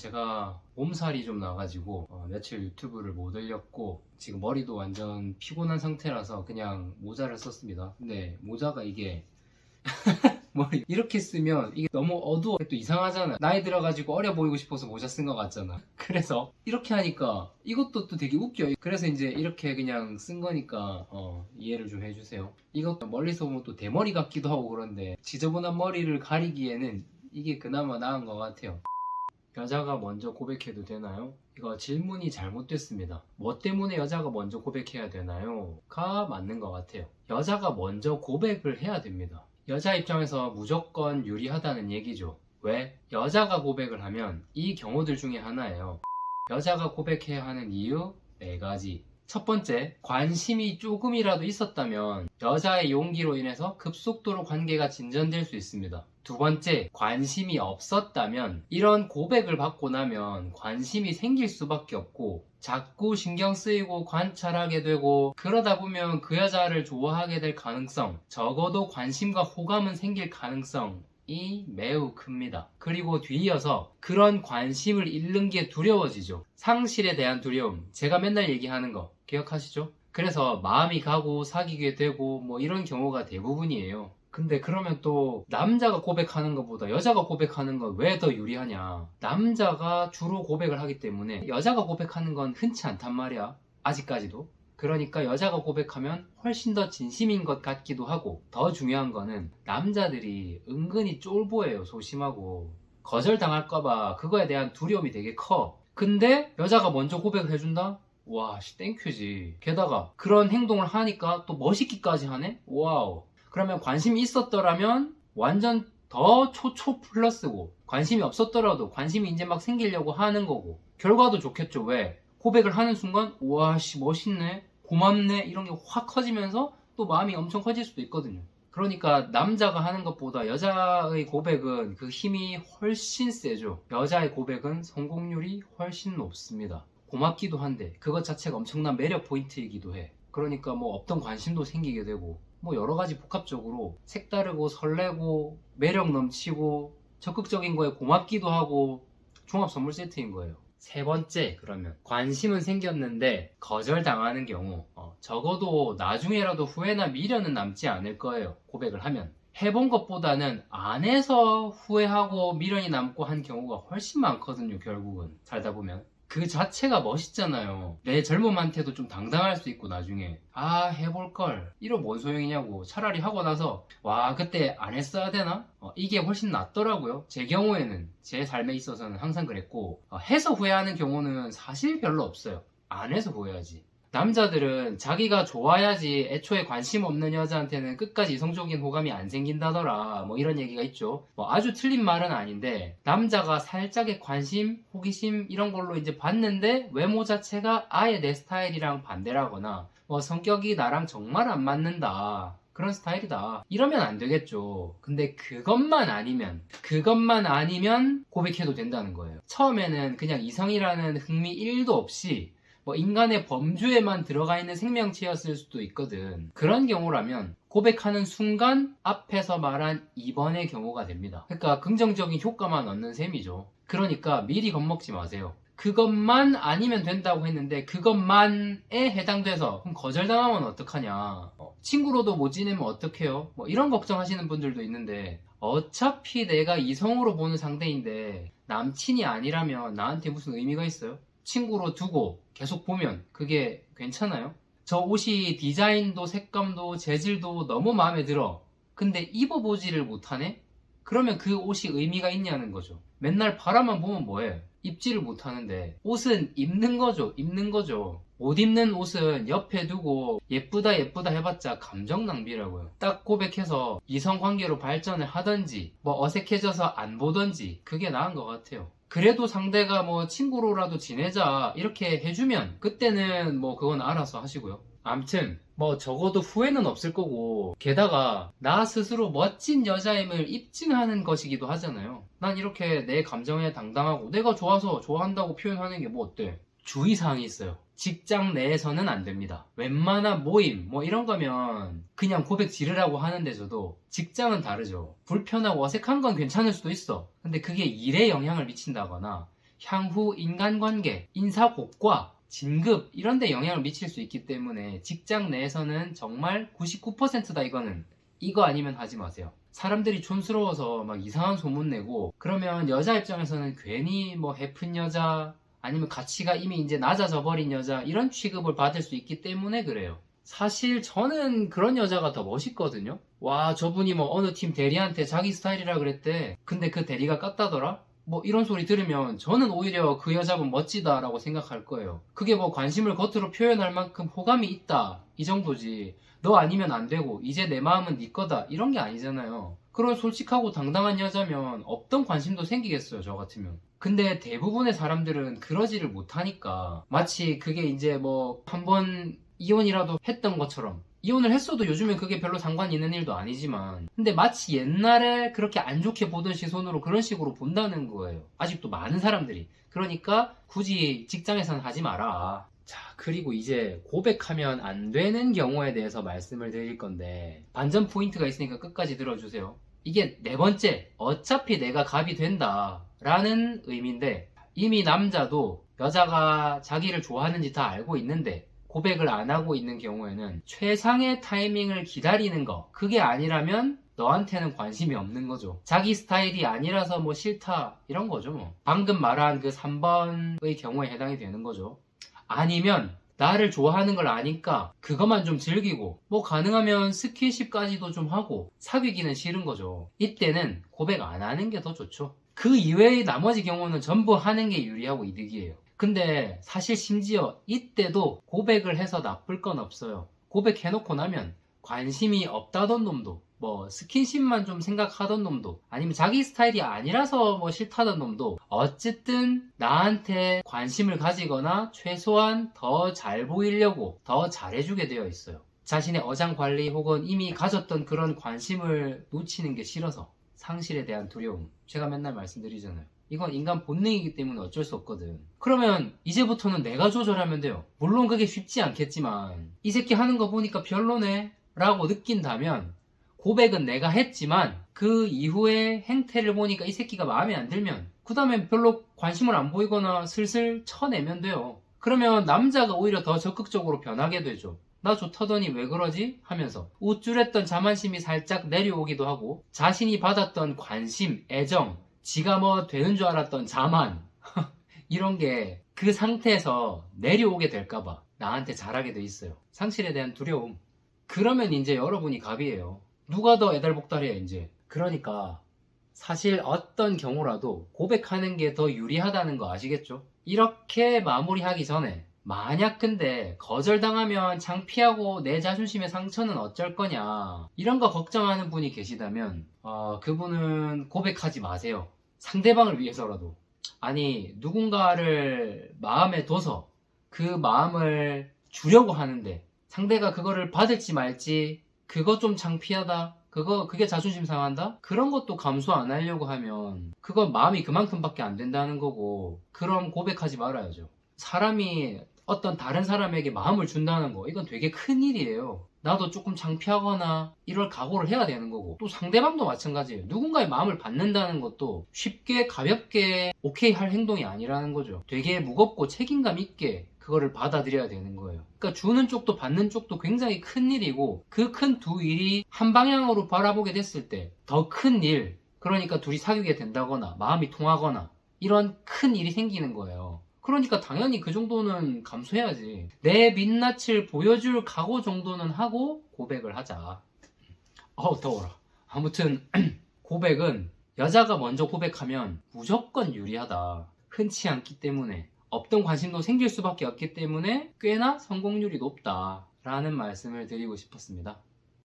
제가 몸살이 좀 나가지고 며칠 유튜브를 못 올렸고 지금 머리도 완전 피곤한 상태라서 그냥 모자를 썼습니다. 근데 모자가 이게 머리 이렇게 쓰면 이게 너무 어두워 또 이상하잖아. 나이 들어가지고 어려 보이고 싶어서 모자 쓴 것 같잖아. 그래서 이렇게 하니까 이것도 또 되게 웃겨. 그래서 이제 이렇게 그냥 쓴 거니까 이해를 좀 해주세요. 이것도 멀리서 보면 또 대머리 같기도 하고 그런데 지저분한 머리를 가리기에는 이게 그나마 나은 것 같아요. 여자가 먼저 고백해도 되나요? 이거 질문이 잘못됐습니다. 뭐 때문에 여자가 먼저 고백해야 되나요? 가 맞는 것 같아요. 여자가 먼저 고백을 해야 됩니다. 여자 입장에서 무조건 유리하다는 얘기죠. 왜? 여자가 고백을 하면 이 경우들 중에 하나예요. 여자가 고백해야 하는 이유 4가지. 첫 번째, 관심이 조금이라도 있었다면 여자의 용기로 인해서 급속도로 관계가 진전될 수 있습니다. 두 번째, 관심이 없었다면 이런 고백을 받고 나면 관심이 생길 수밖에 없고 자꾸 신경 쓰이고 관찰하게 되고 그러다 보면 그 여자를 좋아하게 될 가능성, 적어도 관심과 호감은 생길 가능성이 매우 큽니다. 그리고 뒤이어서 그런 관심을 잃는 게 두려워지죠. 상실에 대한 두려움, 제가 맨날 얘기하는 거 기억하시죠? 그래서 마음이 가고 사귀게 되고 뭐 이런 경우가 대부분이에요. 근데 그러면 또 남자가 고백하는 것보다 여자가 고백하는 건 왜 더 유리하냐? 남자가 주로 고백을 하기 때문에 여자가 고백하는 건 흔치 않단 말이야. 아직까지도. 그러니까 여자가 고백하면 훨씬 더 진심인 것 같기도 하고, 더 중요한 거는 남자들이 은근히 쫄보예요. 소심하고 거절당할까봐 그거에 대한 두려움이 되게 커. 근데 여자가 먼저 고백을 해준다? 와, 땡큐지. 게다가 그런 행동을 하니까 또 멋있기까지 하네? 와우. 그러면 관심이 있었더라면 완전 더 초초 플러스고, 관심이 없었더라도 관심이 이제 막 생기려고 하는 거고, 결과도 좋겠죠. 왜? 고백을 하는 순간 우와 씨 멋있네, 고맙네, 이런 게 확 커지면서 또 마음이 엄청 커질 수도 있거든요. 그러니까 남자가 하는 것보다 여자의 고백은 그 힘이 훨씬 세죠. 여자의 고백은 성공률이 훨씬 높습니다. 고맙기도 한데 그것 자체가 엄청난 매력 포인트이기도 해. 그러니까 뭐 없던 관심도 생기게 되고 뭐 여러가지 복합적으로 색다르고 설레고 매력 넘치고 적극적인 거에 고맙기도 하고 종합 선물 세트인 거예요. 세 번째, 그러면 관심은 생겼는데 거절당하는 경우, 적어도 나중에라도 후회나 미련은 남지 않을 거예요. 고백을 하면 해본 것보다는 안 해서 후회하고 미련이 남고 한 경우가 훨씬 많거든요. 결국은 살다 보면 그 자체가 멋있잖아요. 내 젊음한테도 좀 당당할 수 있고, 나중에 아 해볼걸, 이러 뭔 소용이냐고. 차라리 하고 나서 와 그때 안 했어야 되나? 이게 훨씬 낫더라고요. 제 경우에는, 제 삶에 있어서는 항상 그랬고, 해서 후회하는 경우는 사실 별로 없어요. 안 해서 후회하지. 남자들은 자기가 좋아야지 애초에 관심 없는 여자한테는 끝까지 이성적인 호감이 안 생긴다더라, 뭐 이런 얘기가 있죠. 뭐 아주 틀린 말은 아닌데, 남자가 살짝의 관심, 호기심 이런 걸로 이제 봤는데 외모 자체가 아예 내 스타일이랑 반대라거나 뭐 성격이 나랑 정말 안 맞는다, 그런 스타일이다, 이러면 안 되겠죠. 근데 그것만 아니면 고백해도 된다는 거예요. 처음에는 그냥 이성이라는 흥미 1도 없이 뭐 인간의 범주에만 들어가 있는 생명체였을 수도 있거든. 그런 경우라면 고백하는 순간 앞에서 말한 2번의 경우가 됩니다. 그러니까 긍정적인 효과만 얻는 셈이죠. 그러니까 미리 겁먹지 마세요. 그것만 아니면 된다고 했는데 그것만에 해당돼서 그럼 거절당하면 어떡하냐, 친구로도 못 지내면 어떡해요, 뭐 이런 걱정하시는 분들도 있는데, 어차피 내가 이성으로 보는 상대인데 남친이 아니라면 나한테 무슨 의미가 있어요? 친구로 두고 계속 보면 그게 괜찮아요? 저 옷이 디자인도 색감도 재질도 너무 마음에 들어. 근데 입어보지를 못하네? 그러면 그 옷이 의미가 있냐는 거죠. 맨날 바라만 보면 뭐해? 입지를 못하는데. 옷은 입는 거죠. 옷 입는 옷은 옆에 두고 예쁘다 해봤자 감정 낭비라고요. 딱 고백해서 이성관계로 발전을 하든지 뭐 어색해져서 안 보든지 그게 나은 것 같아요. 그래도 상대가 뭐 친구로라도 지내자 이렇게 해주면 그때는 뭐 그건 알아서 하시고요. 암튼 뭐 적어도 후회는 없을 거고, 게다가 나 스스로 멋진 여자임을 입증하는 것이기도 하잖아요. 난 이렇게 내 감정에 당당하고 내가 좋아서 좋아한다고 표현하는 게 뭐 어때? 주의사항이 있어요. 직장 내에서는 안 됩니다. 웬만한 모임 뭐 이런 거면 그냥 고백 지르라고 하는데, 저도 직장은 다르죠. 불편하고 어색한 건 괜찮을 수도 있어. 근데 그게 일에 영향을 미친다거나 향후 인간관계, 인사고과, 진급 이런 데 영향을 미칠 수 있기 때문에 직장 내에서는 정말 99%다 이거는. 이거 아니면 하지 마세요. 사람들이 촌스러워서 막 이상한 소문 내고 그러면 여자 입장에서는 괜히 뭐 해픈 여자 아니면 가치가 이미 이제 낮아져 버린 여자 이런 취급을 받을 수 있기 때문에 그래요. 사실 저는 그런 여자가 더 멋있거든요. 와, 저분이 뭐 어느 팀 대리한테 자기 스타일이라 그랬대. 근데 그 대리가 깠다더라? 뭐 이런 소리 들으면 저는 오히려 그 여자분 멋지다라고 생각할 거예요. 그게 뭐 관심을 겉으로 표현할 만큼 호감이 있다 이 정도지. 너 아니면 안 되고 이제 내 마음은 네 거다 이런 게 아니잖아요. 그런 솔직하고 당당한 여자면 없던 관심도 생기겠어요, 저 같으면. 근데 대부분의 사람들은 그러지를 못하니까 마치 그게 이제 뭐 한번 이혼이라도 했던 것처럼, 이혼을 했어도 요즘엔 그게 별로 상관 있는 일도 아니지만 근데 마치 옛날에 그렇게 안 좋게 보던 시선으로 그런 식으로 본다는 거예요. 아직도 많은 사람들이. 그러니까 굳이 직장에서는 하지 마라. 자, 그리고 이제 고백하면 안 되는 경우에 대해서 말씀을 드릴 건데 반전 포인트가 있으니까 끝까지 들어주세요. 이게 네 번째, 어차피 내가 갑이 된다 라는 의미인데, 이미 남자도 여자가 자기를 좋아하는지 다 알고 있는데 고백을 안 하고 있는 경우에는 최상의 타이밍을 기다리는 거, 그게 아니라면 너한테는 관심이 없는 거죠. 자기 스타일이 아니라서 뭐 싫다 이런 거죠. 뭐 방금 말한 그 3번의 경우에 해당이 되는 거죠. 아니면 나를 좋아하는 걸 아니까 그것만 좀 즐기고 뭐 가능하면 스킨십까지도 좀 하고 사귀기는 싫은 거죠. 이때는 고백 안 하는 게 더 좋죠. 그 이외의 나머지 경우는 전부 하는 게 유리하고 이득이에요. 근데 사실 심지어 이때도 고백을 해서 나쁠 건 없어요. 고백해놓고 나면 관심이 없다던 놈도, 뭐 스킨십만 좀 생각하던 놈도, 아니면 자기 스타일이 아니라서 뭐 싫다던 놈도 어쨌든 나한테 관심을 가지거나 최소한 더 잘 보이려고 더 잘해주게 되어 있어요. 자신의 어장 관리 혹은 이미 가졌던 그런 관심을 놓치는 게 싫어서. 상실에 대한 두려움, 제가 맨날 말씀드리잖아요. 이건 인간 본능이기 때문에 어쩔 수 없거든. 그러면 이제부터는 내가 조절하면 돼요. 물론 그게 쉽지 않겠지만 이 새끼 하는 거 보니까 별로네 라고 느낀다면 고백은 내가 했지만 그 이후에 행태를 보니까 이 새끼가 마음에 안 들면 그 다음엔 별로 관심을 안 보이거나 슬슬 쳐내면 돼요. 그러면 남자가 오히려 더 적극적으로 변하게 되죠. 나 좋다더니 왜 그러지? 하면서 우쭐했던 자만심이 살짝 내려오기도 하고 자신이 받았던 관심, 애정, 지가 뭐 되는 줄 알았던 자만 이런 게 그 상태에서 내려오게 될까봐 나한테 잘하게 돼 있어요. 상실에 대한 두려움. 그러면 이제 여러분이 갑이에요. 누가 더 애달복달해요 이제. 그러니까 사실 어떤 경우라도 고백하는 게 더 유리하다는 거 아시겠죠? 이렇게 마무리하기 전에 만약 근데 거절당하면 창피하고 내 자존심의 상처는 어쩔 거냐 이런 거 걱정하는 분이 계시다면 그분은 고백하지 마세요. 상대방을 위해서라도. 아니, 누군가를 마음에 둬서 그 마음을 주려고 하는데 상대가 그거를 받을지 말지, 그거 좀 창피하다, 그게 자존심 상한다? 그런 것도 감수 안 하려고 하면 그건 마음이 그만큼밖에 안 된다는 거고, 그럼 고백하지 말아야죠. 사람이 어떤 다른 사람에게 마음을 준다는 거, 이건 되게 큰 일이에요. 나도 조금 창피하거나 이럴 각오를 해야 되는 거고, 또 상대방도 마찬가지예요. 누군가의 마음을 받는다는 것도 쉽게 가볍게 오케이 할 행동이 아니라는 거죠. 되게 무겁고 책임감 있게 그거를 받아들여야 되는 거예요. 그러니까 주는 쪽도 받는 쪽도 굉장히 큰 일이고, 그 큰 두 일이 한 방향으로 바라보게 됐을 때 더 큰 일, 그러니까 둘이 사귀게 된다거나 마음이 통하거나 이런 큰 일이 생기는 거예요. 그러니까 당연히 그 정도는 감수해야지. 내 민낯을 보여줄 각오 정도는 하고 고백을 하자. 더워라. 아무튼 고백은 여자가 먼저 고백하면 무조건 유리하다. 흔치 않기 때문에, 없던 관심도 생길 수밖에 없기 때문에 꽤나 성공률이 높다 라는 말씀을 드리고 싶었습니다.